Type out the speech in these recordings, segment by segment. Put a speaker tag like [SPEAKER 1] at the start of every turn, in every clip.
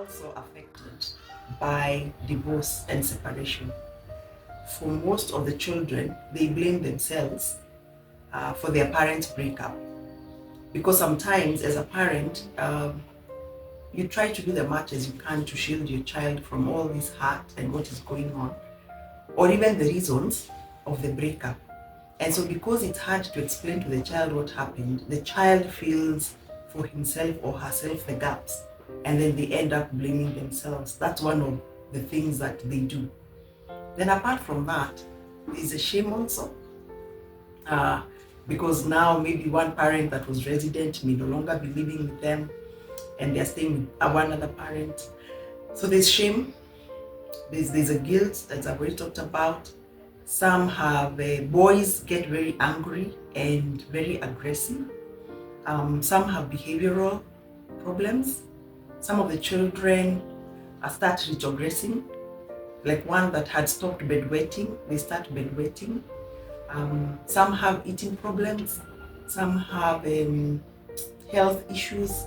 [SPEAKER 1] also affected by divorce and separation. For most of the children, they blame themselves for their parents' breakup. Because sometimes, as a parent, you try to do the much as you can to shield your child from all this hurt and what is going on, or even the reasons of the breakup. And so, because it's hard to explain to the child what happened, the child feels for himself or herself the gaps, and then they end up blaming themselves. That's one of the things that they do. Then, apart from that, there's a shame also, because now maybe one parent that was resident may no longer be living with them, and they're staying with one other parent. So there's shame, there's a guilt that I've already talked about. Some have boys get very angry and very aggressive. Some have behavioral problems. Some of the children start retrogressing, like one that had stopped bedwetting, they start bedwetting. Some have eating problems. Some have health issues.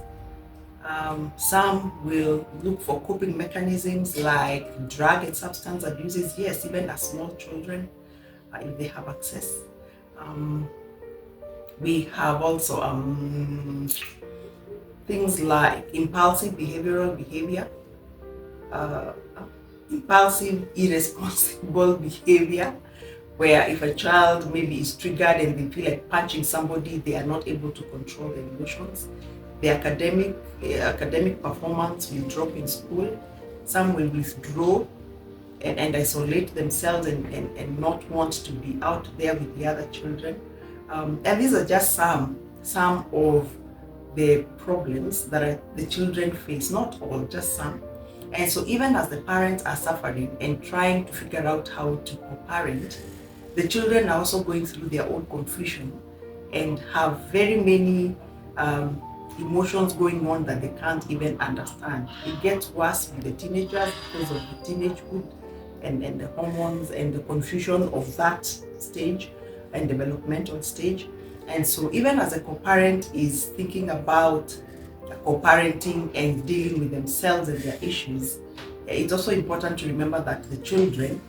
[SPEAKER 1] Some will look for coping mechanisms like drug and substance abuses. Yes, even as small children, if they have access. We have also things like impulsive behavioral behavior, impulsive irresponsible behavior, where if a child maybe is triggered and they feel like punching somebody, they are not able to control their emotions. The academic performance will drop in school. Some will withdraw and isolate themselves and not want to be out there with the other children. And these are just some of the problems that the children face, not all, just some. And so even as the parents are suffering and trying to figure out how to co-parent, the children are also going through their own confusion and have very many emotions going on that they can't even understand. It gets worse with the teenagers because of the teenagehood and the hormones and the confusion of that stage and developmental stage. And so even as a co-parent is thinking about co-parenting and dealing with themselves and their issues, it's also important to remember that the children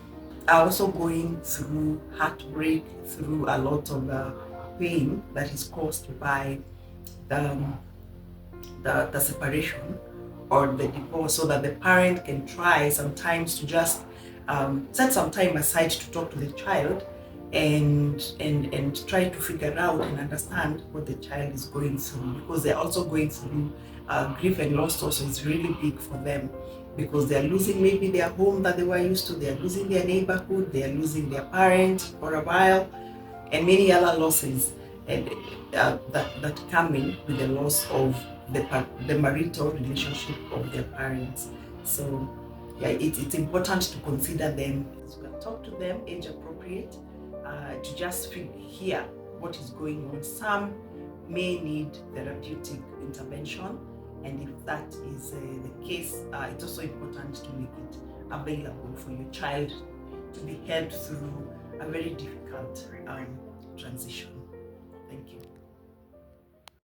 [SPEAKER 1] are also going through heartbreak, through a lot of pain that is caused by the separation or the divorce, so that the parent can try sometimes to just set some time aside to talk to the child and try to figure out and understand what the child is going through, because they're also going through grief and loss. Also is really big for them, because they're losing maybe their home that they were used to, they're losing their neighborhood, they're losing their parents for a while, and many other losses and that come in with the loss of the marital relationship of their parents. So yeah, it's important to consider them. So we talk to them age appropriate, to just hear what is going on. Some may need therapeutic intervention, and if that is the case, it's also important to make it available for your child to be helped through a very difficult transition. Thank you.